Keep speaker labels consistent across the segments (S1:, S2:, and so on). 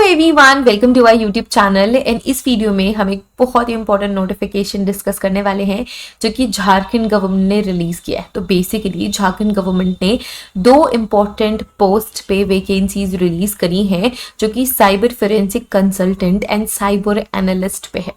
S1: Everyone, welcome to our YouTube channel. And इस video में हम एक बहुत ही इंपॉर्टेंट नोटिफिकेशन डिस्कस करने वाले हैं जो कि झारखंड गवर्नमेंट ने रिलीज किया है। तो बेसिकली झारखंड गवर्नमेंट ने दो इंपॉर्टेंट पोस्ट पे वैकेंसीज रिलीज करी हैं जो कि cyber forensic consultant and cyber analyst पे है।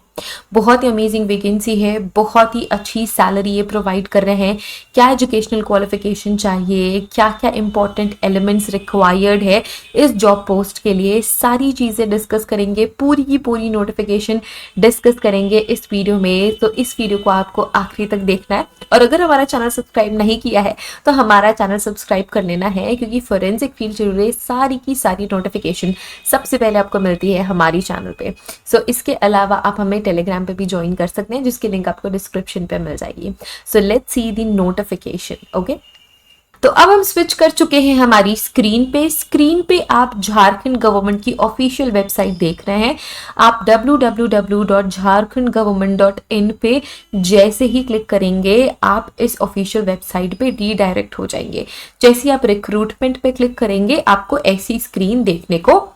S1: बहुत ही अमेजिंग वैकेंसी है, बहुत ही अच्छी सैलरी ये प्रोवाइड कर रहे हैं। क्या एजुकेशनल क्वालिफिकेशन चाहिए, क्या क्या इंपॉर्टेंट एलिमेंट्स रिक्वायर्ड है इस जॉब पोस्ट के लिए, सारी चीज़ें डिस्कस करेंगे। पूरी की पूरी नोटिफिकेशन डिस्कस करेंगे इस वीडियो में। तो इस वीडियो को आपको आखिरी तक देखना है और अगर हमारा चैनल सब्सक्राइब नहीं किया है तो हमारा चैनल सब्सक्राइब कर लेना है, क्योंकि फोरेंसिक फील्ड से जुड़े सारी की सारी नोटिफिकेशन सबसे पहले आपको मिलती है हमारी चैनल पे। सो इसके अलावा आप हमें टेलीग्राम पे भी ज्वाइन कर सकते हैं, जिसकी लिंक आपको डिस्क्रिप्शन पे मिल जाएगी। So let's see the notification. Okay, तो अब हम स्विच कर चुके हैं हमारी स्क्रीन पे आप झारखंड गवर्नमेंट की ऑफिशियल वेबसाइट देख रहे हैं। आप www.jharkhandgovernment.in पे जैसे ही क्लिक करेंगे आप इस ऑफिशियल वेबसाइट पे रीडायरेक्ट हो जाएंगे। जैसे ही आप रिक्रूटमेंट पे क्लिक करेंगे आपको ऐसी स्क्रीन देखने को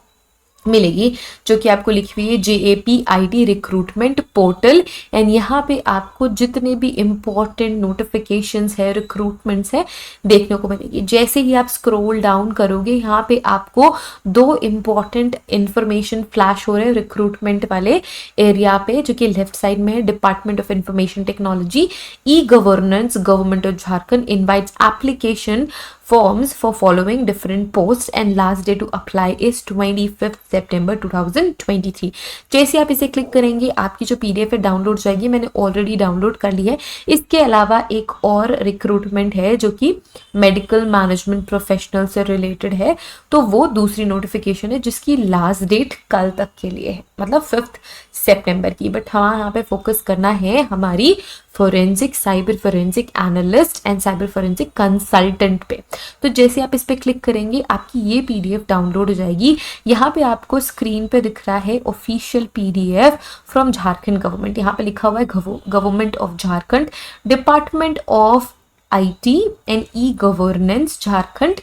S1: मिलेगी जो कि आपको लिखी हुई है JAPIT रिक्रूटमेंट पोर्टल। एंड यहाँ पे आपको जितने भी इम्पोर्टेंट नोटिफिकेशंस है, रिक्रूटमेंट्स है, देखने को मिलेगी। जैसे ही आप स्क्रॉल डाउन करोगे यहाँ पे आपको दो इम्पोर्टेंट इंफॉर्मेशन फ्लैश हो रहे हैं रिक्रूटमेंट वाले एरिया पे, जो कि लेफ्ट साइड में है। Department of information technology e governance government of Jharkhand invites application forms for following different posts and last day to apply is 25th September 2023। जैसे आप इसे क्लिक करेंगे आपकी जो PDF है डाउनलोड जाएगी। मैंने ऑलरेडी डाउनलोड कर ली है। इसके अलावा एक और रिक्रूटमेंट है जो कि मेडिकल मैनेजमेंट प्रोफेशनल से रिलेटेड है, तो वो दूसरी नोटिफिकेशन है जिसकी लास्ट डेट कल तक के लिए है, मतलब 5 सितंबर की। बट हाँ, यहाँ पे फोकस करना है हमारी forensic, cyber forensic analyst and cyber forensic consultant पे। तो जैसे आप इस पे क्लिक करेंगे आपकी ये PDF डाउनलोड हो जाएगी। यहाँ पे आपको स्क्रीन पे दिख रहा है official PDF from Jharkhand government. यहाँ पे लिखा हुआ है government of Jharkhand, department of IT and e governance Jharkhand.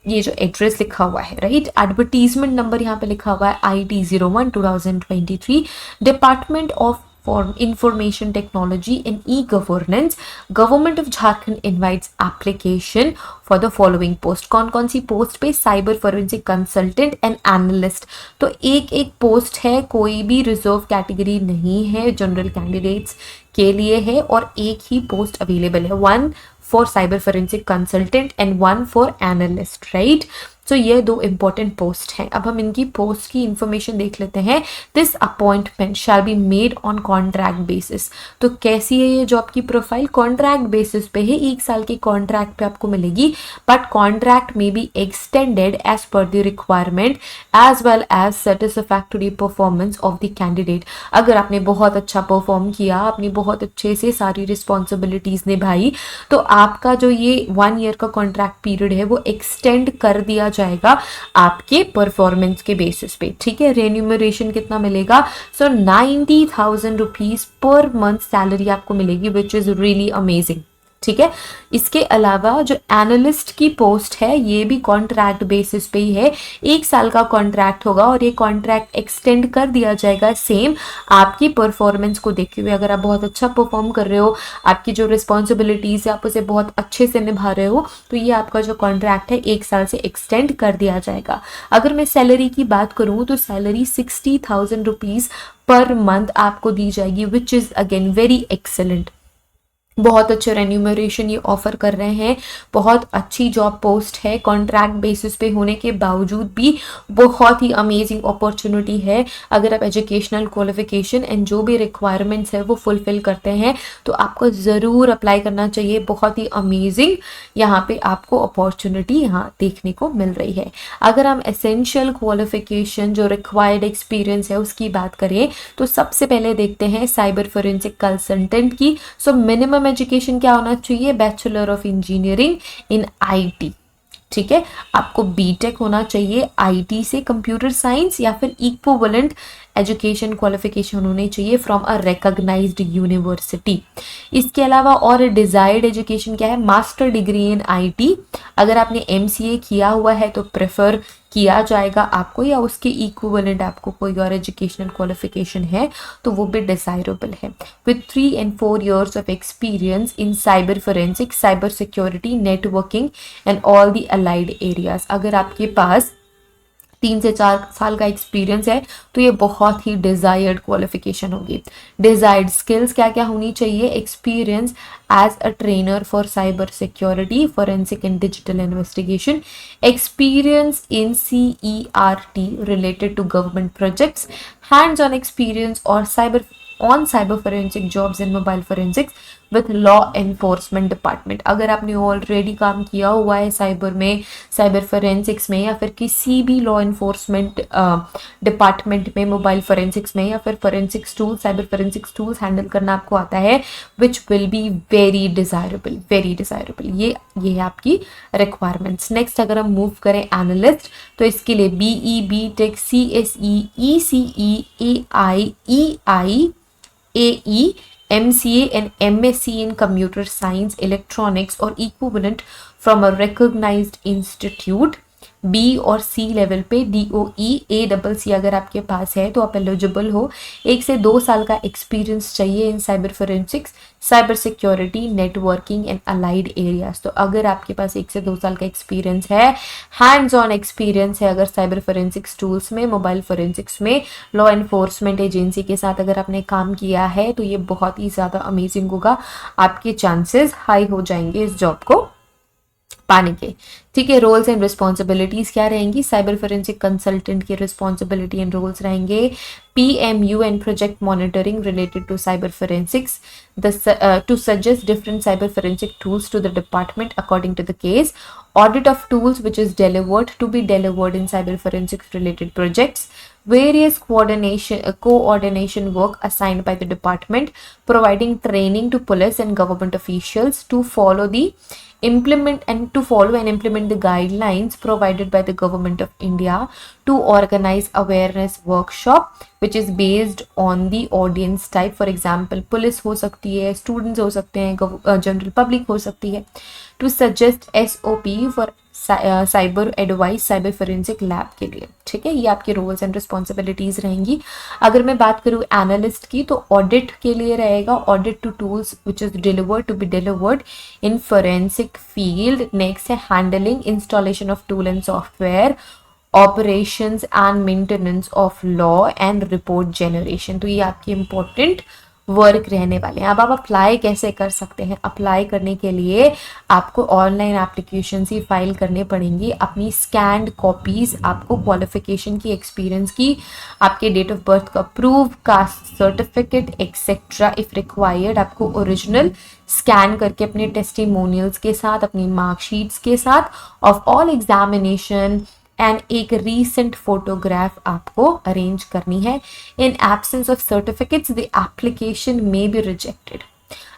S1: ये जो एड्रेस लिखा हुआ है, राइट। एडवर्टीजमेंट नंबर यहाँ पे लिखा हुआ है IT01 2023, department of for information technology and e-governance, government of Jharkhand invites application for the following post। कौन कौन सी पोस्ट पे? Cyber forensic consultant and analyst. तो एक एक पोस्ट है, कोई भी रिजर्व कैटेगरी नहीं है, जनरल कैंडिडेट्स के लिए है और एक ही पोस्ट अवेलेबल है, 1 for cyber forensic consultant and 1 for analyst, right. So ये दो इंपॉर्टेंट पोस्ट हैं। अब हम इनकी पोस्ट की इंफॉर्मेशन देख लेते हैं। This appointment shall be made on contract basis. तो कैसी है ये जॉब की प्रोफाइल? कॉन्ट्रैक्ट बेसिस पे है, 1 साल की कॉन्ट्रैक्ट पे आपको मिलेगी, बट कॉन्ट्रैक्ट में be extended as per the requirement as well as satisfactory performance of the candidate. अगर आपने बहुत अच्छा परफॉर्म किया, आपने बहुत अच्छे से सारी रिस्पॉन्सिबिलिटीज निभाई, तो आपका जो ये 1 ईयर का कॉन्ट्रैक्ट पीरियड है वो एक्सटेंड कर दिया जाएगा आपके परफॉर्मेंस के बेसिस पे, ठीक है। रेन्यूमरेशन कितना मिलेगा? सो 90,000 रुपीज पर मंथ सैलरी आपको मिलेगी, विच इज रियली अमेजिंग, ठीक है। इसके अलावा जो एनालिस्ट की पोस्ट है ये भी कॉन्ट्रैक्ट बेसिस पे ही है, 1 साल का कॉन्ट्रैक्ट होगा और ये कॉन्ट्रैक्ट एक्सटेंड कर दिया जाएगा सेम आपकी परफॉर्मेंस को देखते हुए। अगर आप बहुत अच्छा परफॉर्म कर रहे हो, आपकी जो रिस्पॉन्सिबिलिटीज है आप उसे बहुत अच्छे से निभा रहे हो, तो ये आपका जो कॉन्ट्रैक्ट है 1 साल से एक्सटेंड कर दिया जाएगा। अगर मैं सैलरी की बात करूँ तो सैलरी 60,000 रुपीज पर मंथ आपको दी जाएगी, which is again very excellent. बहुत अच्छे रेन्यूमरेशन ये ऑफर कर रहे हैं, बहुत अच्छी जॉब पोस्ट है, कॉन्ट्रैक्ट बेसिस पे होने के बावजूद भी बहुत ही अमेजिंग अपॉर्चुनिटी है। अगर आप एजुकेशनल क्वालिफिकेशन एंड जो भी रिक्वायरमेंट्स है वो फुलफिल करते हैं तो आपको ज़रूर अप्लाई करना चाहिए। बहुत ही अमेजिंग यहाँ पे आपको अपॉर्चुनिटी यहाँ देखने को मिल रही है। अगर हम एसेंशियल क्वालिफिकेशन जो रिक्वायर्ड एक्सपीरियंस है उसकी बात करें तो सबसे पहले देखते हैं साइबर फोरेंसिक कंसल्टेंट की। सो मिनिमम एजुकेशन क्या होना चाहिए? Bachelor of engineering in IT, ठीक है। आपको BTech होना चाहिए IT से, कंप्यूटर साइंस या फिर इक्विवेलेंट एजुकेशन क्वालिफिकेशन होनी चाहिए फ्रॉम अ रिकॉग्नाइज्ड यूनिवर्सिटी। इसके अलावा और डिजायर्ड एजुकेशन क्या है, मास्टर डिग्री इन आईटी। अगर आपने एमसीए किया हुआ है तो प्रेफर किया जाएगा आपको, या उसके इक्विवेलेंट आपको कोई और एजुकेशनल क्वालिफिकेशन है तो वो भी डिजायरेबल है। With 3 and 4 years of experience in cyber forensics, cyber security, networking and all the allied areas। अगर आपके पास 3 से 4 साल का एक्सपीरियंस है तो ये बहुत ही डिजायर्ड क्वालिफिकेशन होगी। डिजायर्ड स्किल्स क्या क्या होनी चाहिए, experience as a trainer for cyber security, forensic and digital investigation, experience in CERT related to government projects, hands on experience और cyber forensic jobs in mobile forensics with law enforcement department। अगर आपने already काम किया हुआ है cyber में, cyber forensics में, या फिर किसी भी लॉ इन्फोर्समेंट डिपार्टमेंट में, मोबाइल फोरेंसिक्स में, या फिर forensics tools, cyber forensics tools handle करना आपको आता है, which will be very desirable, very desirable. ये है आपकी रिक्वायरमेंट्स। नेक्स्ट अगर हम मूव करें एनालिस्ट, तो इसके लिए BE, BTech, CSE, ECE, AI, EI, AE, MCA and MSc in computer science, electronics or equivalent from a recognized institute। B और C लेवल पे DOE, ACC अगर आपके पास है तो आप एलिजिबल हो। 1 से 2 साल का एक्सपीरियंस चाहिए in cyber forensics, cyber security, networking and allied areas. तो अगर आपके पास 1 से 2 साल का एक्सपीरियंस है, हैंड्स ऑन एक्सपीरियंस है अगर साइबर फोरेंसिक्स टूल्स में, मोबाइल फोरेंसिक्स में, लॉ एनफोर्समेंट एजेंसी के साथ अगर आपने काम किया है तो ये बहुत ही ज़्यादा अमेजिंग होगा, आपके चांसेस हाई हो जाएंगे इस जॉब को पाने के। ठीक है, रोल्स एंड रिस्पॉन्सिबिलिटीज क्या रहेंगी, साइबर फोरेंसिक कंसल्टेंट की रिस्पॉन्सिबिलिटी एंड रोल्स रहेंगे PMU and project monitoring related to cyber forensics, to suggest different cyber forensic tools to the department according to the case, audit of tools which is delivered to be delivered in cyber forensics related projects, various coordination work assigned by the department, providing training to police and government officials to follow and implement the guidelines provided by the government of India, to organize awareness workshop which is based on the audience type, for example police हो सकती है, students हो सकते हैं, general public हो सकती है, to suggest SOP for cyber advice cyber forensic lab के लिए। ठीक है, ये आपके रोल्स एंड रिस्पॉन्सिबिलिटीज रहेंगी। अगर मैं बात करूँ एनालिस्ट की तो ऑडिट के लिए रहेगा, audit to tools which is delivered to be delivered in forensic field. Next है handling installation of tool and software, operations and maintenance of law and report generation. तो ये आपके इंपॉर्टेंट वर्क रहने वाले हैं। अब आप अप्लाई कैसे कर सकते हैं, अप्लाई करने के लिए आपको ऑनलाइन एप्लीकेशन ही फाइल करने पड़ेंगी। अपनी स्कैन्ड कॉपीज आपको क्वालिफिकेशन की, एक्सपीरियंस की, आपके डेट ऑफ बर्थ का proof, caste certificate etcetera if required, आपको ओरिजिनल स्कैन करके अपने टेस्टिमोनियल्स के साथ, अपनी मार्कशीट्स के साथ ऑफ ऑल एग्जामिनेशन एंड एक रीसेंट फोटोग्राफ आपको अरेंज करनी है। In absence of certificates the application may be rejected.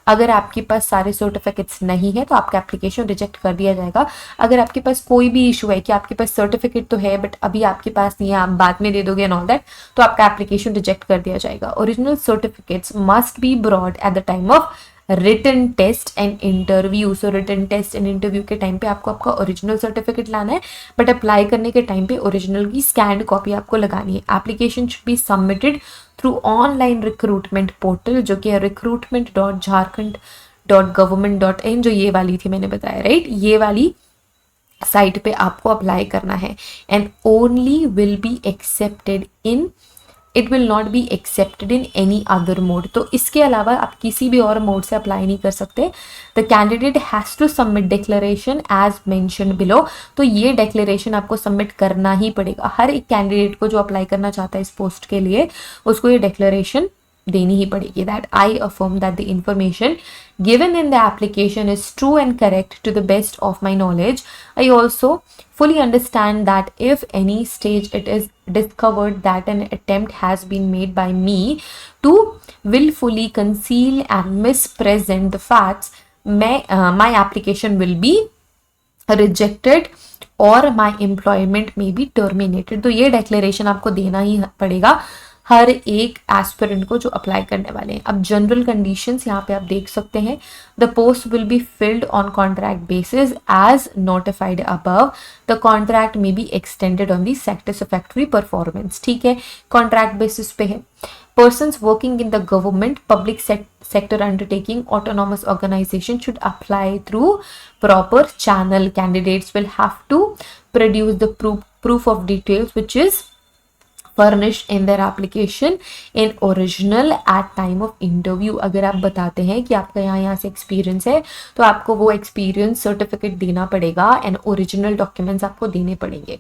S1: अगर आपके पास सारे सर्टिफिकेट्स नहीं है तो आपका एप्लीकेशन रिजेक्ट कर दिया जाएगा। अगर आपके पास कोई भी इशू है कि आपके पास सर्टिफिकेट तो है बट अभी आपके पास नहीं है, आप बाद में दे दोगे एंड ऑल दैट, तो आपका एप्लीकेशन रिजेक्ट कर दिया जाएगा। Original certificates must be brought at the time of written test and interview. So written test and interview के टाइम पे आपको आपका ओरिजिनल सर्टिफिकेट लाना है, बट अप्लाई करने के टाइम पे ओरिजिनल की स्कैन्ड कॉपी आपको लगानी है। Application should be submitted through online recruitment portal, जो कि है recruitment.jharkhand.government.in, जो ये वाली थी मैंने बताया, राइट, ये वाली साइट पे आपको अप्लाई करना है। And only will be accepted in, it will not be accepted in any other mode. तो इसके अलावा आप किसी भी और मोड से अप्लाई नहीं कर सकते। The candidate has to submit declaration as mentioned below. तो ये डिक्लेरेशन आपको सबमिट करना ही पड़ेगा। हर एक कैंडिडेट को जो अप्लाई करना चाहता है इस पोस्ट के लिए, उसको ये डिक्लेरेशन देनी ही पड़ेगी, that I affirm that the information given in the application is true and correct to the best of my knowledge. I also fully understand that if any stage it is discovered that an attempt has been made by me to willfully conceal and mispresent the facts, my application will be rejected और my employment may be terminated। तो ये declaration आपको देना ही पड़ेगा हर एक aspirant को जो apply करने वाले हैं। अब जनरल कंडीशंस यहाँ पे आप देख सकते हैं, the post will be filled on contract basis as notified above, the contract में be extended on the satisfactory performance. ठीक है, कॉन्ट्रैक्ट बेसिस पे है। Persons working in the government, public sector undertaking, autonomous organization should apply through proper channel. Candidates will have to produce the proof of details which is furnished in their application in original at time of interview। अगर आप बताते हैं कि आपका यहाँ से experience है तो आपको वो एक्सपीरियंस सर्टिफिकेट देना पड़ेगा एंड ओरिजिनल डॉक्यूमेंट्स आपको देने पड़ेंगे।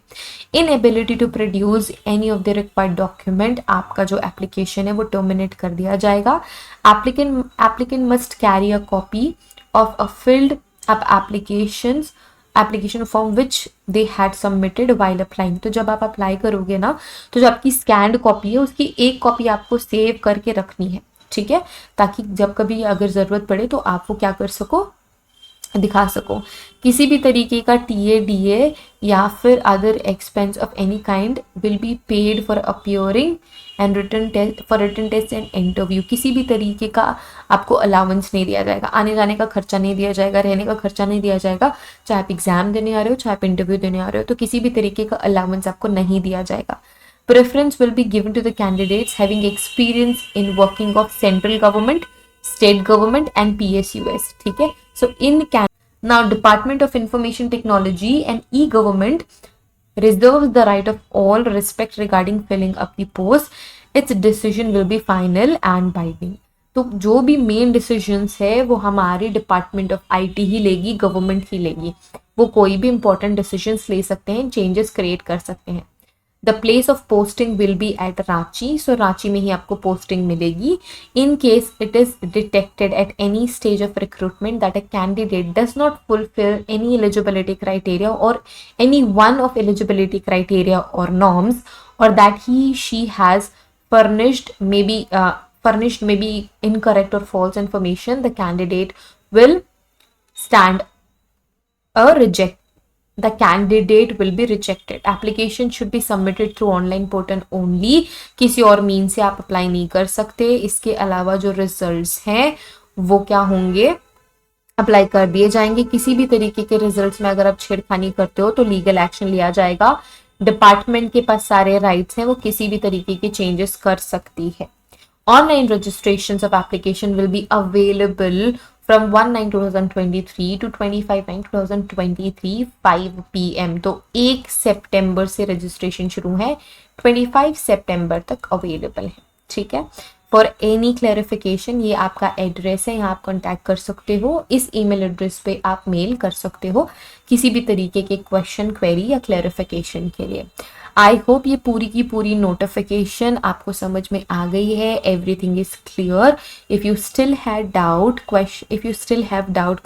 S1: Inability to produce any of the required document, आपका जो एप्लीकेशन है वो टर्मिनेट कर दिया जाएगा। Applicant must carry a copy of a filled up application form which they had submitted while applying. तो जब आप अप्लाई करोगे ना, तो जो आपकी स्कैन्ड कॉपी है उसकी एक कॉपी आपको सेव करके रखनी है। ठीक है, ताकि जब कभी अगर ज़रूरत पड़े तो आप वो क्या कर सको, दिखा सको। किसी भी तरीके का TADA या फिर other expense of any kind will be paid for appearing and written test and interview. किसी भी तरीके का आपको अलाउंस नहीं दिया जाएगा, आने जाने का खर्चा नहीं दिया जाएगा, रहने का खर्चा नहीं दिया जाएगा। चाहे आप एग्जाम देने आ रहे हो, चाहे आप इंटरव्यू देने आ रहे हो, तो किसी भी तरीके का अलाउंस आपको नहीं दिया जाएगा। Preference will be given to the candidates having experience in working of central government, state government and PSUs. ठीक है, so now Department of Information Technology and E-Government reserves the right of all respect regarding filling up the post. Its decision will be final and binding. तो जो भी main decisions है वो हमारी department of IT ही लेगी, government ही लेगी। वो कोई भी इंपॉर्टेंट डिसीजंस ले सकते हैं, चेंजेस क्रिएट कर सकते हैं। The place of posting will be at Ranchi, so Ranchi में ही आपको पोस्टिंग मिलेगी। In case it is detected at any stage of recruitment that a candidate does not fulfil any eligibility criteria or any one of eligibility criteria or norms, or that he she has furnished may be incorrect or false information, the candidate will stand the candidate will be rejected. Application should be submitted through online portal only. किसी और mean से आप apply नहीं कर सकते। इसके अलावा जो रिजल्ट्स हैं वो क्या होंगे, अप्लाई कर दिए जाएंगे। किसी भी तरीके के रिजल्ट्स में अगर आप छेड़खानी करते हो तो लीगल एक्शन लिया जाएगा। डिपार्टमेंट के पास सारे राइट्स हैं, वो किसी भी तरीके के चेंजेस कर सकती है। Online registrations of application will be available from 1/9/2023 to 25/9/2023 5 PM। तो 1 सितंबर से रजिस्ट्रेशन शुरू है, 25 सितंबर तक अवेलेबल है। ठीक है, फॉर एनी क्लैरिफिकेशन, ये आपका एड्रेस है, यहाँ आप कॉन्टैक्ट कर सकते हो। इस ईमेल एड्रेस पे आप मेल कर सकते हो किसी भी तरीके के क्वेश्चन, क्वेरी या क्लैरिफिकेशन के लिए। आई होप ये पूरी की पूरी नोटिफिकेशन आपको समझ में आ गई है। Everything is clear. If you still have doubt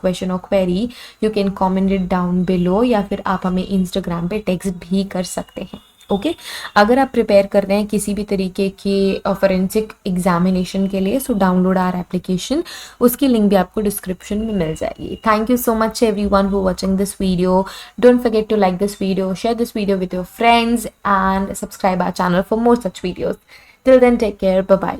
S1: question or query, you can comment it down below, या फिर आप हमें इंस्टाग्राम पे टेक्स्ट भी कर सकते हैं। ओके, अगर आप प्रिपेयर कर रहे हैं किसी भी तरीके के फॉरेंसिक एग्जामिनेशन के लिए, सो डाउनलोड आवर एप्लीकेशन, उसकी लिंक भी आपको डिस्क्रिप्शन में मिल जाएगी। Thank you so much everyone for watching this video. Don't forget to like this video, share this video with your friends and subscribe our channel for more such videos. Till then take care, bye bye.